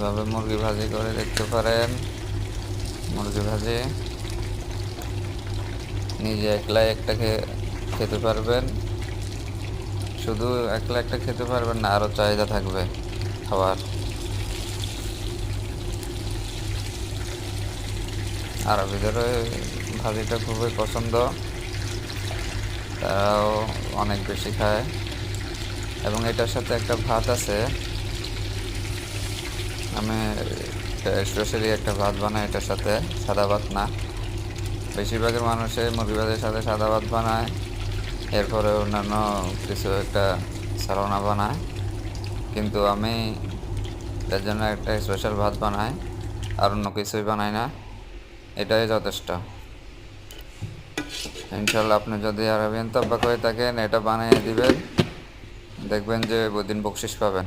এভাবে মুরগি ভাজি করে দেখতে পারেন। মুরগি ভাজি নিজে একলা একটা খেতে পারবেন। শুধু একলা একটা খেতে পারবেন না, আরও চাহিদা থাকবে খাবার। আরবিদের ভাজিটা খুবই পছন্দ, তারাও অনেক বেশি খায়। এবং এটার সাথে একটা ভাত আছে, আমি স্পেশালি একটা ভাত বানাই এটার সাথে, সাদা ভাত না। বেশিরভাগের মানুষে মুরগি ভাতের সাথে সাদা ভাত বানায়, এরপরে অন্যান্য কিছু একটা সালোনা বানায়, কিন্তু আমি এর জন্য একটা স্পেশাল ভাত বানাই, আর অন্য কিছুই বানাই না। এটাই যথেষ্ট। ইনশাল্লাহ আপনি যদি আরবিয়ান তাব্বাক হয়ে থাকেন, এটা বানিয়ে দিবেন, দেখবেন যে দিন বকশিস পাবেন।